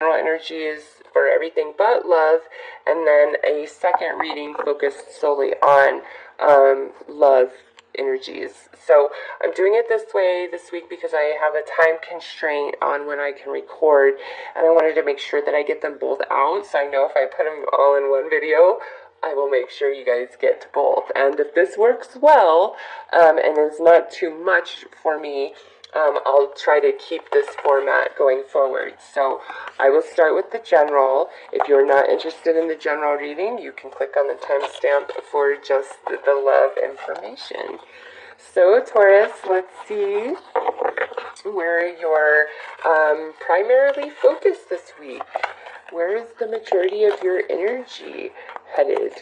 general energy is for everything but love, and then a second reading focused solely on love energies. So I'm doing it this way this week because I have a time constraint on when I can record, and I wanted to make sure that I get them both out, so I know if I put them all in one video, I will make sure you guys get both. And if this works well, and is not too much for me, I'll try to keep this format going forward. So I will start with the general. If you're not interested in the general reading, you can click on the timestamp for just the love information. So Taurus, let's see where you're primarily focused this week. Where is the majority of your energy headed?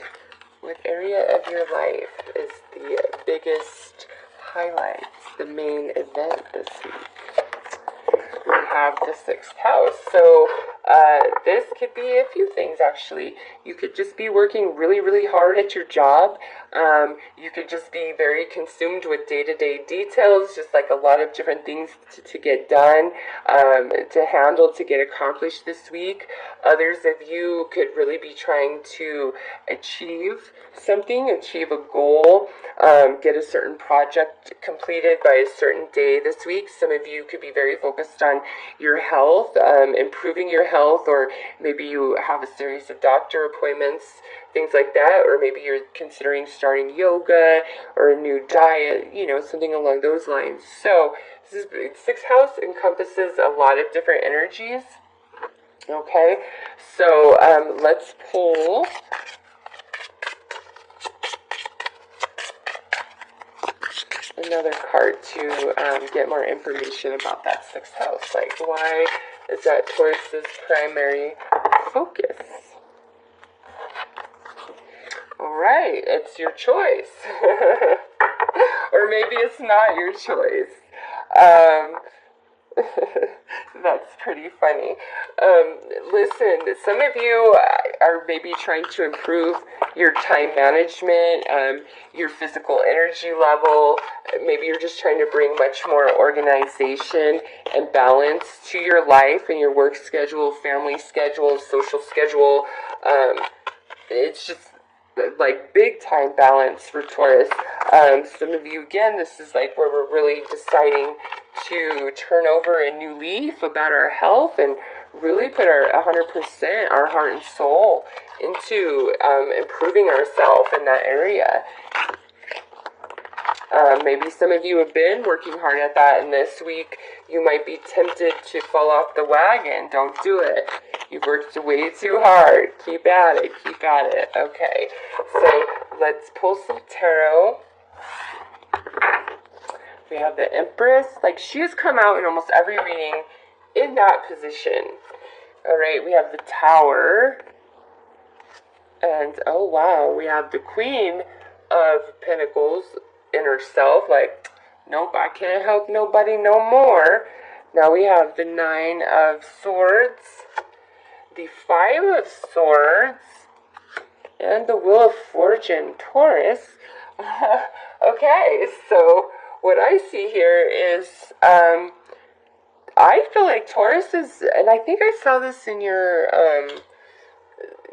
What area of your life is the biggest highlights, the main event this week? We have the 6th house. So this could be a few things, actually. You could just be working really, really hard at your job. You could just be very consumed with day-to-day details, just like a lot of different things to get done, to handle, to get accomplished this week. Others of you could really be trying to achieve something, achieve a goal, get a certain project completed by a certain day this week. Some of you could be very focused on your health, improving your health, or maybe you have a series of doctor appointments, things like that, or maybe you're considering starting yoga or a new diet, something along those lines. So this is 6th house encompasses a lot of different energies. Okay, so let's pull another card to get more information about that 6th house. Like, why is that Taurus's primary focus? All right, it's your choice. Or maybe it's not your choice. That's pretty funny. Listen, some of you are maybe trying to improve your time management, your physical energy level. Maybe you're just trying to bring much more organization and balance to your life and your work schedule, family schedule, social schedule. It's just like big time balance for Taurus. Some of you, again, this is like where we're really deciding to turn over a new leaf about our health and really put our 100%, our heart and soul into improving ourselves in that area. Maybe some of you have been working hard at that, and this week you might be tempted to fall off the wagon. Don't do it. You've worked way too hard. Keep at it. Keep at it. Okay, so let's pull some tarot. We have the Empress. Like, she has come out in almost every reading in that position. All right, we have the Tower. And, oh, wow, we have the Queen of Pentacles in herself. Like, nope, I can't help nobody no more. Now we have the 9 of Swords, the 5 of Swords, and the Wheel of Fortune. Taurus. Okay, so what I see here is, I feel like Taurus is, and I think I saw this in your,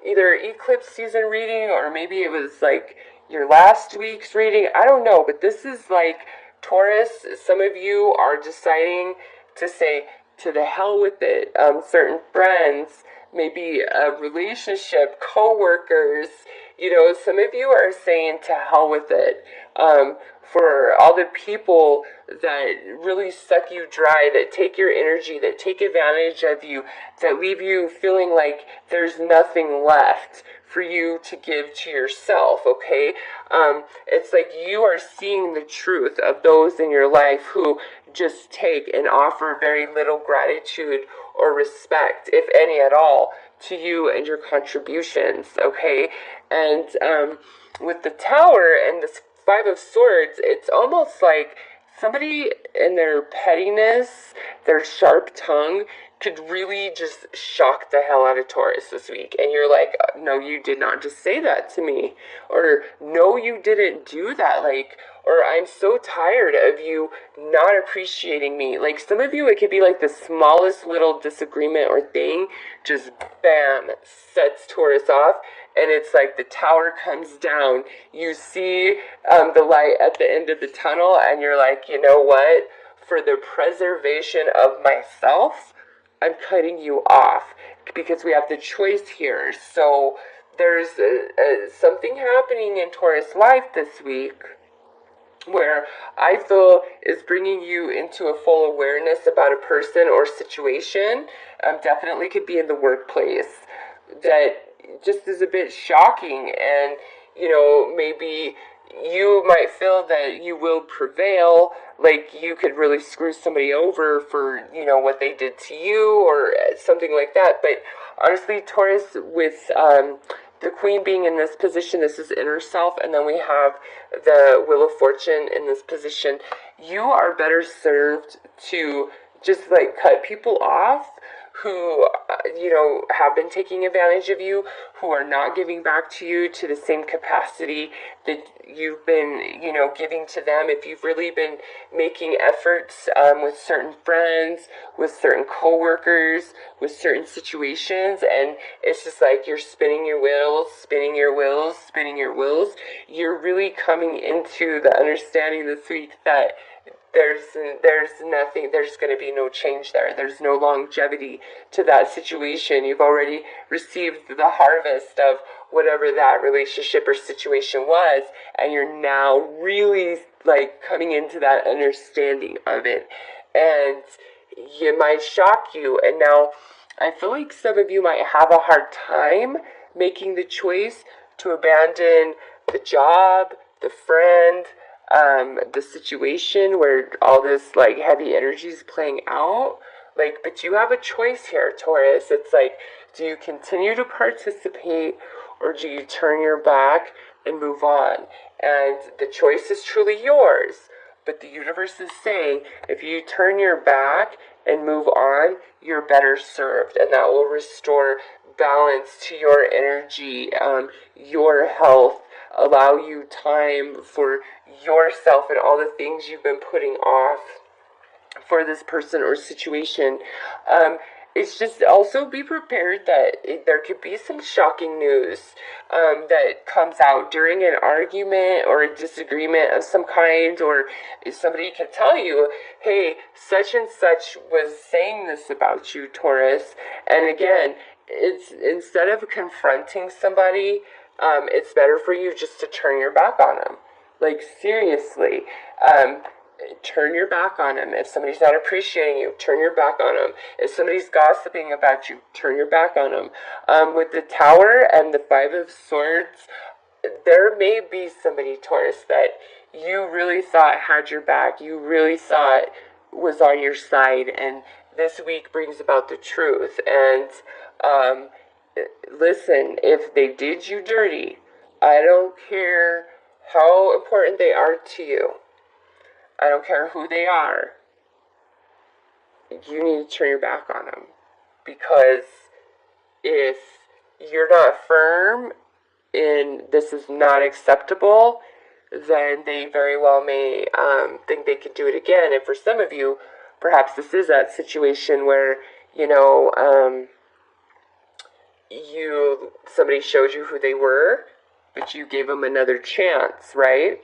either eclipse season reading, or maybe it was like your last week's reading. I don't know, but this is like Taurus. Some of you are deciding to say, to the hell with it. Certain friends, maybe a relationship, co-workers, some of you are saying to hell with it. For all the people that really suck you dry, that take your energy, that take advantage of you, that leave you feeling like there's nothing left for you to give to yourself, okay? It's like you are seeing the truth of those in your life who just take and offer very little gratitude or respect, if any at all, to you and your contributions, okay? And with the Tower and this 5 of Swords, it's almost like somebody in their pettiness, their sharp tongue, could really just shock the hell out of Taurus this week. And you're like, no, you did not just say that to me. Or, no, you didn't do that. Like, or I'm so tired of you not appreciating me. Like, some of you, it could be like the smallest little disagreement or thing, just bam, sets Taurus off. And it's like the tower comes down. You see the light at the end of the tunnel, and you're like, you know what? For the preservation of myself, I'm cutting you off, because we have the choice here. So there's something happening in Taurus life this week where I feel is bringing you into a full awareness about a person or situation. Definitely could be in the workplace. That just is a bit shocking, and maybe you might feel that you will prevail, like you could really screw somebody over for what they did to you or something like that. But honestly, Taurus, with the Queen being in this position, this is inner self, and then we have the Wheel of Fortune in this position. You are better served to just like cut people off who, have been taking advantage of you, who are not giving back to you to the same capacity that you've been, giving to them. If you've really been making efforts with certain friends, with certain coworkers, with certain situations, and it's just like you're spinning your wheels, spinning your wheels, spinning your wheels, you're really coming into the understanding this week that there's nothing, there's going to be no change there. There's no longevity to that situation. You've already received the harvest of whatever that relationship or situation was, and you're now really like coming into that understanding of it. And it might shock you. And now I feel like some of you might have a hard time making the choice to abandon the job, the friend, the situation where all this like heavy energy is playing out. Like, but you have a choice here, Taurus. It's like, do you continue to participate, or do you turn your back and move on? And the choice is truly yours. But the universe is saying, if you turn your back and move on, you're better served, and that will restore balance to your energy, your health, allow you time for yourself and all the things you've been putting off for this person or situation. It's just also be prepared that there could be some shocking news that comes out during an argument or a disagreement of some kind, or if somebody can tell you, hey, such and such was saying this about you, Taurus. And again, it's instead of confronting somebody, it's better for you just to turn your back on them. Like, seriously, turn your back on them. If somebody's not appreciating you, turn your back on them. If somebody's gossiping about you, turn your back on them. With the Tower and the Five of Swords, there may be somebody, Taurus, that you really thought had your back. You really thought was on your side, and this week brings about the truth. And listen, if they did you dirty, I don't care how important they are to you. I don't care who they are. You need to turn your back on them. Because if you're not firm in this is not acceptable, then they very well may think they could do it again. And for some of you, perhaps this is that situation where, somebody showed you who they were, but you gave them another chance, right?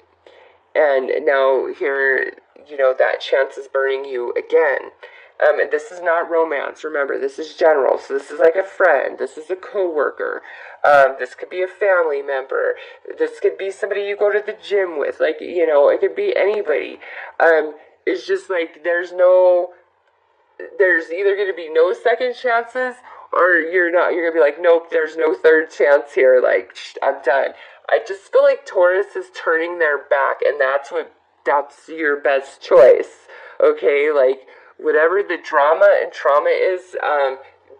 And now here, that chance is burning you again. And this is not romance. Remember, this is general. So this is like a friend. This is a coworker. This could be a family member. This could be somebody you go to the gym with. Like, it could be anybody. It's just like there's either going to be no second chances, or you're going to be like, nope, there's no third chance here. Like, I'm done. I just feel like Taurus is turning their back, and that's your best choice. Okay, like, whatever the drama and trauma is,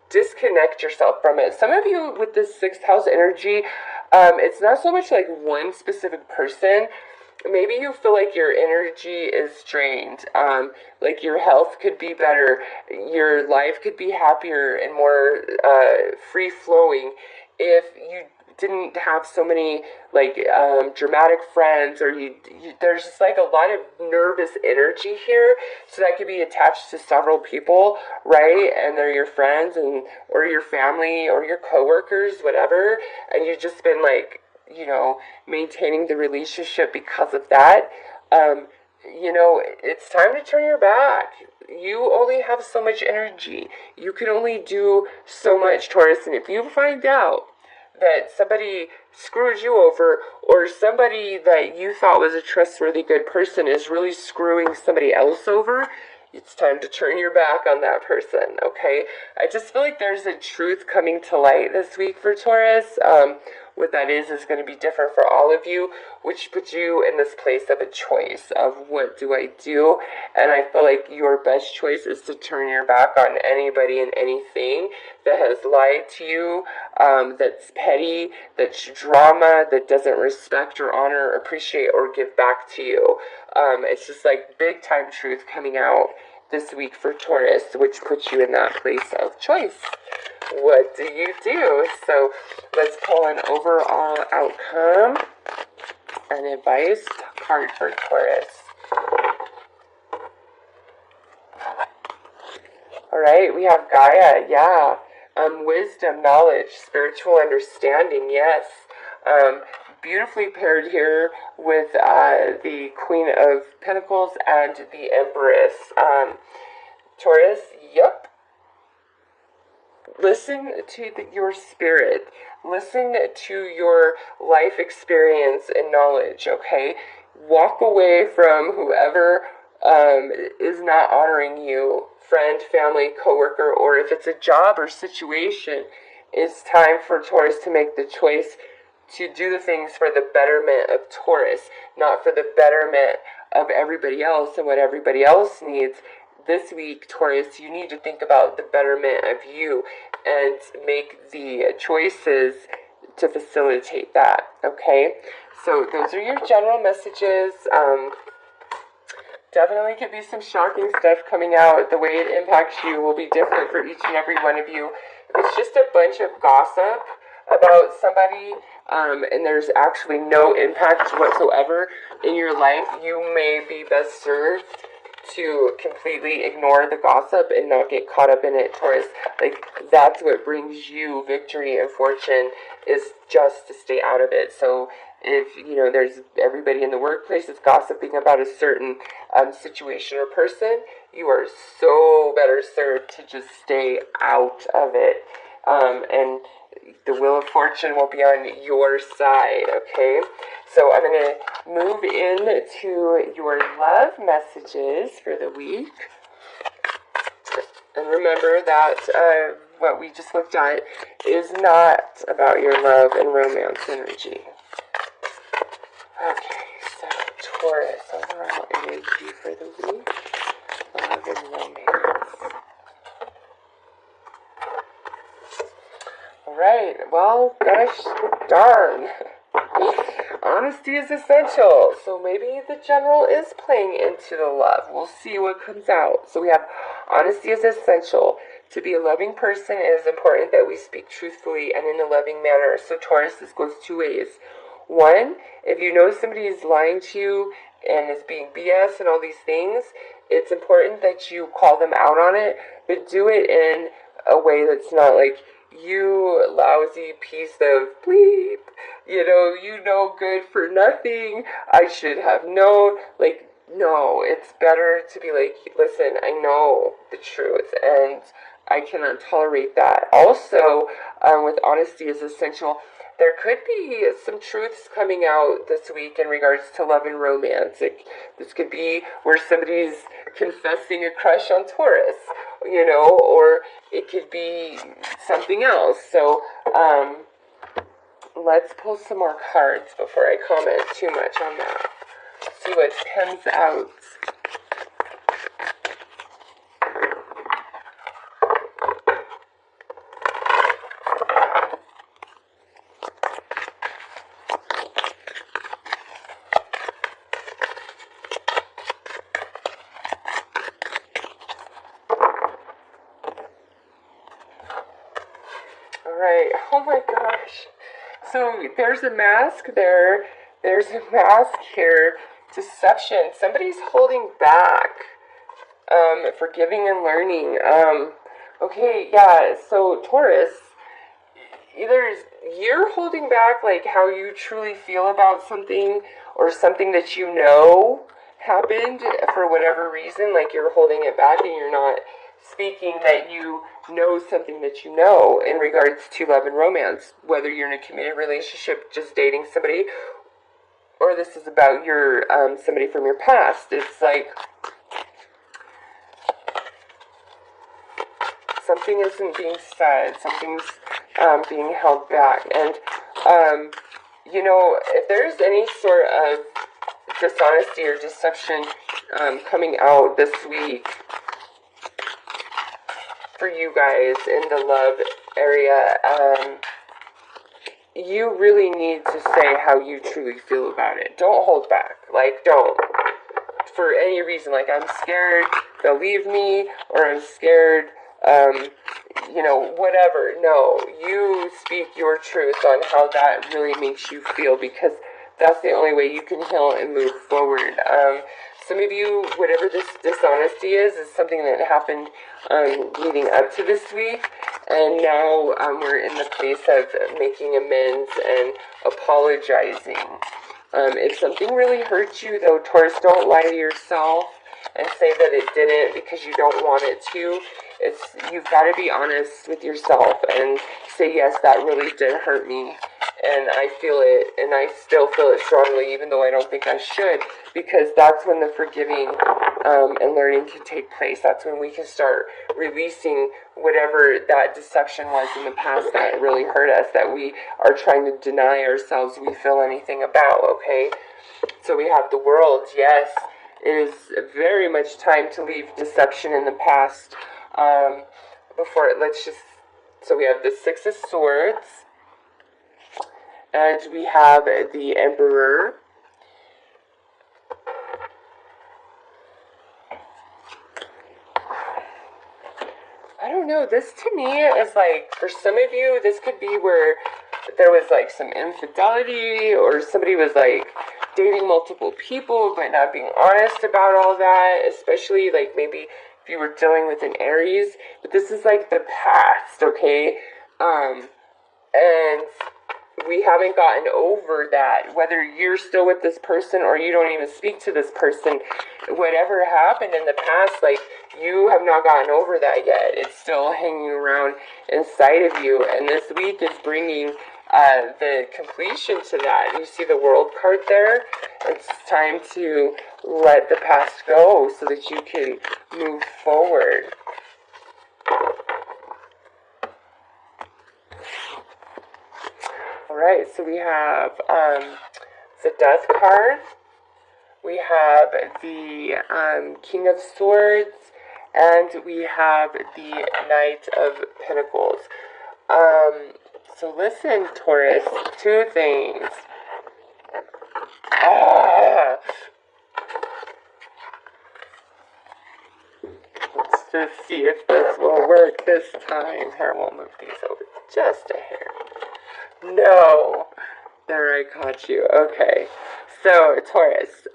disconnect yourself from it. Some of you with this 6th house energy, it's not so much like one specific person. maybe you feel like your energy is drained. Like your health could be better, your life could be happier and more free flowing if you didn't have so many like dramatic friends, or there's just like a lot of nervous energy here, so that could be attached to several people, right? And they're your friends and or your family or your coworkers, whatever, and you've just been like, maintaining the relationship because of that. It's time to turn your back. You only have so much energy. You can only do so much, Taurus. And if you find out that somebody screws you over, or somebody that you thought was a trustworthy, good person is really screwing somebody else over, it's time to turn your back on that person, okay? I just feel like there's a truth coming to light this week for Taurus. What that is going to be different for all of you, which puts you in this place of a choice of what do I do? And I feel like your best choice is to turn your back on anybody and anything that has lied to you, that's petty, that's drama, that doesn't respect or honor, appreciate, or give back to you. It's just like big time truth coming out this week for Taurus, which puts you in that place of choice. What do you do? So let's pull an overall outcome and advice card for Taurus. All right, we have Gaia, yeah. Wisdom, knowledge, spiritual understanding, yes. Beautifully paired here with the Queen of Pentacles and the Empress. Taurus, yep. Listen to your spirit. Listen to your life experience and knowledge, okay? Walk away from whoever is not honoring you, friend, family, coworker, or if it's a job or situation. It's time for Taurus to make the choice to do the things for the betterment of Taurus, not for the betterment of everybody else and what everybody else needs. This week, Taurus, you need to think about the betterment of you and make the choices to facilitate that, okay? So those are your general messages. Definitely could be some shocking stuff coming out. The way it impacts you will be different for each and every one of you. If it's just a bunch of gossip about somebody, and there's actually no impact whatsoever in your life, you may be best served to completely ignore the gossip and not get caught up in it, Taurus. Like, that's what brings you victory and fortune, is just to stay out of it. So if, there's everybody in the workplace is gossiping about a certain situation or person, you are so better served to just stay out of it. And the wheel of fortune will be on your side, okay? So I'm going to move into your love messages for the week. And remember that what we just looked at is not about your love and romance energy. Okay, so Taurus, overall energy for the week. Love and romance. Alright, well, gosh darn. Honesty is essential. So maybe the general is playing into the love. We'll see what comes out. So we have honesty is essential. To be a loving person, it is important that we speak truthfully and in a loving manner. So Taurus, this goes two ways. One, if you know somebody is lying to you and is being BS and all these things, it's important that you call them out on it, but do it in a way that's not like, you lousy piece of bleep, good for nothing, I should have known. Like, no, it's better to be like, listen, I know the truth and I cannot tolerate that. Also, with honesty is essential, there could be some truths coming out this week in regards to love and romance. This could be where somebody's confessing a crush on Taurus, or it could be something else. So, let's pull some more cards before I comment too much on that. See what comes out. right. Oh my gosh. So there's a mask there. There's a mask here. Deception. Somebody's holding back. Forgiving and learning. Okay, yeah. So Taurus, either you're holding back like how you truly feel about something, or something that you know happened for whatever reason, like you're holding it back and you're not speaking that you know something that you know in regards to love and romance, whether you're in a committed relationship, just dating somebody, or this is about your somebody from your past. It's like something isn't being said, something's being held back. And, you know, if there's any sort of dishonesty or deception coming out this week for you guys in the love area, you really need to say how you truly feel about it. Don't hold back. Like, don't. For any reason, like, I'm scared they'll leave me, or I'm scared, you know, whatever. No, you speak your truth on how that really makes you feel, because that's the only way you can heal and move forward. Some of you, whatever this dishonesty is something that happened leading up to this week, and now we're in the place of making amends and apologizing. If something really hurts you, though, Taurus, don't lie to yourself and say that it didn't because you don't want it to. You've got to be honest with yourself and say, yes, that really did hurt me, and I feel it, and I still feel it strongly, even though I don't think I should, because that's when the forgiving and learning can take place. That's when we can start releasing whatever that deception was in the past that really hurt us, that we are trying to deny ourselves we feel anything about, okay? So we have the World. Yes, it is very much time to leave deception in the past. So we have the Six of Swords, and we have the Emperor. I don't know, this to me is like, for some of you, this could be where there was like some infidelity, or somebody was like dating multiple people but not being honest about all that, especially like maybe if you were dealing with an Aries. But this is like the past, okay? And we haven't gotten over that, whether you're still with this person or you don't even speak to this person. Whatever happened in the past, like, you have not gotten over that yet. It's still hanging around inside of you, and this week is bringing the completion to that. You see the World card there? It's time to let the past go so that you can move forward. Alright, so we have the Death card, we have the King of Swords, and we have the Knight of Pentacles. So listen, Taurus, two things. Let's just see if this will work this time. Here, we'll move these over just a hair. No. There, I caught you. Okay. So, Taurus,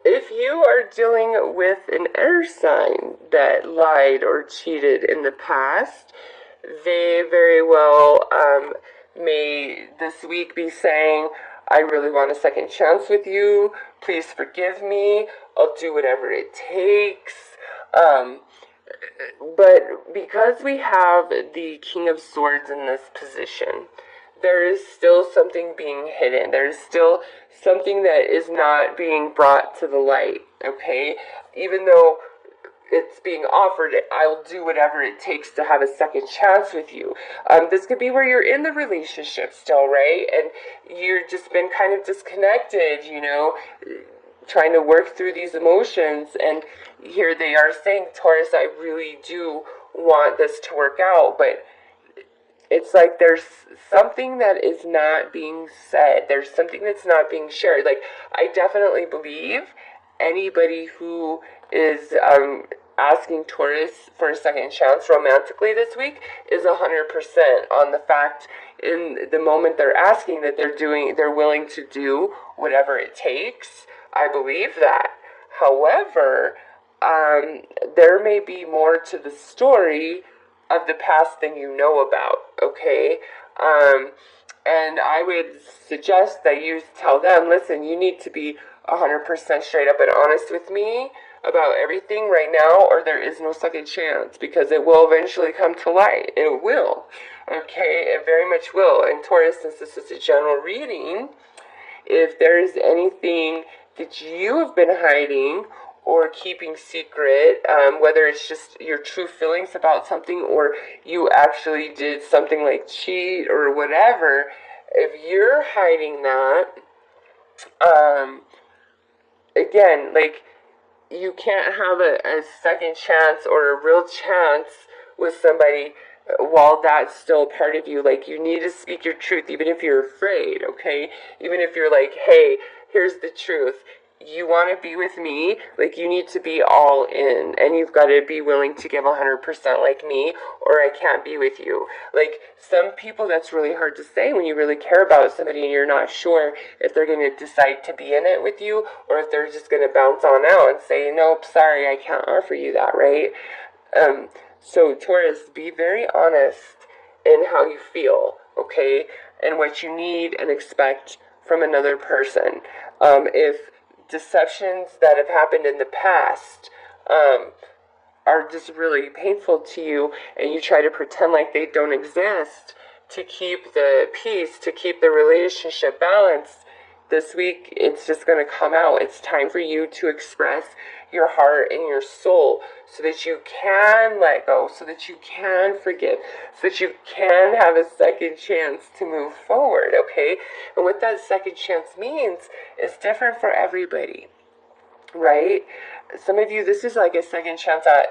if you are dealing with an air sign that lied or cheated in the past, they very well may this week be saying, I really want a second chance with you. Please forgive me. I'll do whatever it takes. But because we have the King of Swords in this position, there is still something being hidden. There's still something that is not being brought to the light, okay? Even though it's being offered, I'll do whatever it takes to have a second chance with you. This could be where you're in the relationship still, right? And you've just been kind of disconnected, you know, trying to work through these emotions, and here they are saying, Taurus, I really do want this to work out, but it's like there's something that is not being said. There's something that's not being shared. Like, I definitely believe anybody who is asking Taurus for a second chance romantically this week is 100% on the fact in the moment they're asking that they're willing to do whatever it takes. I believe that. However, there may be more to the story of the past than you know about, okay? And I would suggest that you tell them, listen, you need to be 100% straight up and honest with me about everything right now, or there is no second chance, because it will eventually come to light. It will, okay? It very much will. And Taurus, since this is a general reading, if there is anything that you have been hiding or keeping secret, whether it's just your true feelings about something or you actually did something like cheat or whatever, if you're hiding that, again, like, you can't have a second chance or a real chance with somebody while that's still part of you. Like, you need to speak your truth, even if you're afraid, okay? Even if you're like, hey, here's the truth. You want to be with me, like, you need to be all in, and you've got to be willing to give 100% like me, or I can't be with you. Like, some people, that's really hard to say when you really care about somebody and you're not sure if they're going to decide to be in it with you, or if they're just going to bounce on out and say, nope, sorry, I can't offer you that, right? So Taurus, be very honest in how you feel, okay, and what you need and expect from another person. If deceptions that have happened in the past are just really painful to you, and you try to pretend like they don't exist to keep the peace, to keep the relationship balanced, this week it's just going to come out. It's time for you to express your heart and your soul so that you can let go, so that you can forgive, so that you can have a second chance to move forward, okay? And what that second chance means is different for everybody, right? Some of you, this is like a second chance at,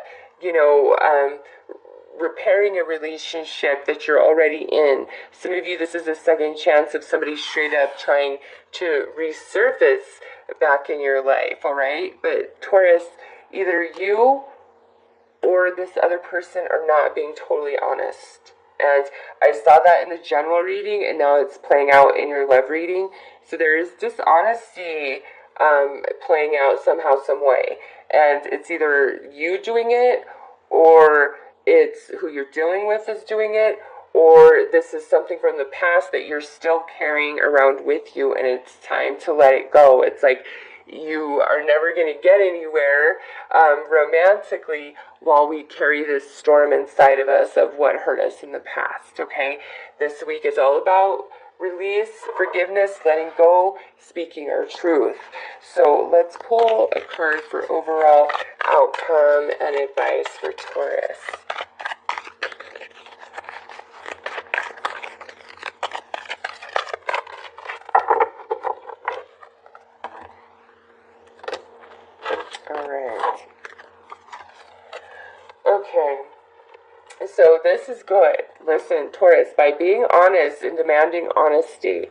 repairing a relationship that you're already in. Some of you, this is a second chance of somebody straight up trying to resurface back in your life, all right? But Taurus, either you or this other person are not being totally honest. And I saw that in the general reading, and now it's playing out in your love reading. So there is dishonesty playing out somehow, some way. And it's either you doing it, or it's who you're dealing with is doing it, or this is something from the past that you're still carrying around with you, and it's time to let it go. It's like you are never going to get anywhere romantically while we carry this storm inside of us of what hurt us in the past, okay? This week is all about release, forgiveness, letting go, speaking our truth. So let's pull a card for overall outcome and advice for Taurus. All right. Okay. So this is good. Listen, Taurus, by being honest and demanding honesty,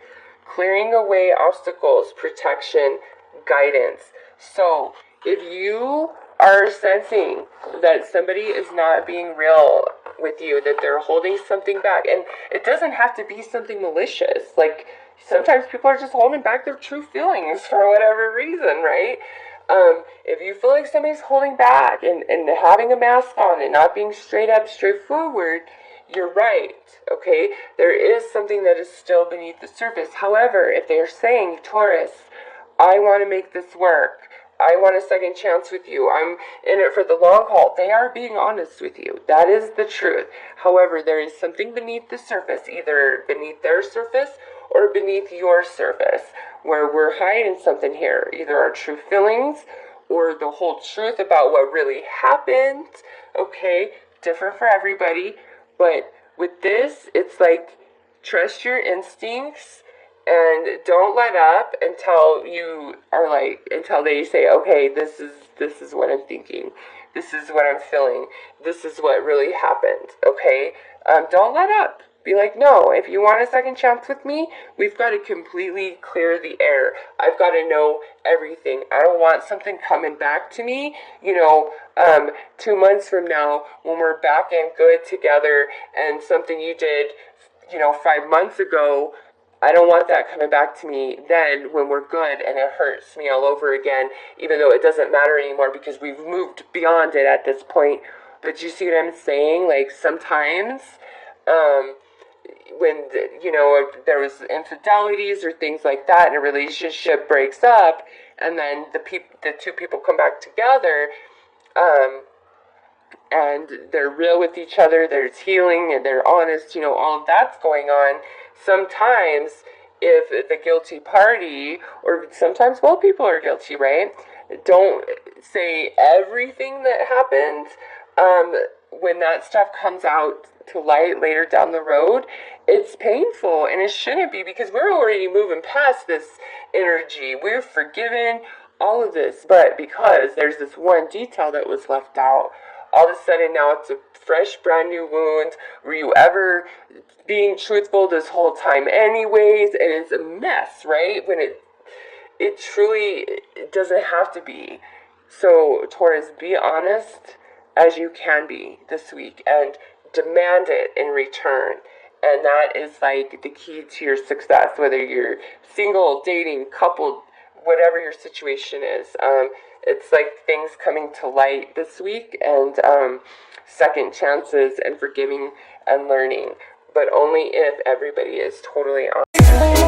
clearing away obstacles, protection, guidance. So if you are sensing that somebody is not being real with you, that they're holding something back, and it doesn't have to be something malicious. Like, sometimes people are just holding back their true feelings for whatever reason, right? If you feel like somebody's holding back and having a mask on and not being straight up, straightforward, you're right, okay? There is something that is still beneath the surface. However, if they are saying, Taurus, I want to make this work, I want a second chance with you, I'm in it for the long haul, they are being honest with you. That is the truth. However, there is something beneath the surface, either beneath their surface or beneath your surface, where we're hiding something here, either our true feelings or the whole truth about what really happened, okay? Different for everybody, but with this, it's like, trust your instincts and don't let up until you are like, until they say, okay, this is what I'm thinking, this is what I'm feeling, this is what really happened, okay? Don't let up. Be like, no, if you want a second chance with me, we've got to completely clear the air. I've got to know everything. I don't want something coming back to me, 2 months from now when we're back and good together and something you did, 5 months ago. I don't want that coming back to me then when we're good and it hurts me all over again, even though it doesn't matter anymore because we've moved beyond it at this point. But you see what I'm saying? Like sometimes, when, there was infidelities or things like that and a relationship breaks up and then the two people come back together, and they're real with each other, there's healing, and they're honest, all of that's going on. Sometimes, if the guilty party, or sometimes both people are guilty, right, don't say everything that happened, when that stuff comes out to light later down the road, it's painful, and it shouldn't be, because we're already moving past this energy. We're forgiven, all of this, but because there's this one detail that was left out, all of a sudden now it's a fresh, brand new wound. Were you ever being truthful this whole time anyways? And it's a mess, right? When it truly doesn't have to be. So, Taurus, be honest as you can be this week and demand it in return. And that is like the key to your success, whether you're single, dating, coupled, whatever your situation is. It's like things coming to light this week and second chances and forgiving and learning, but only if everybody is totally honest.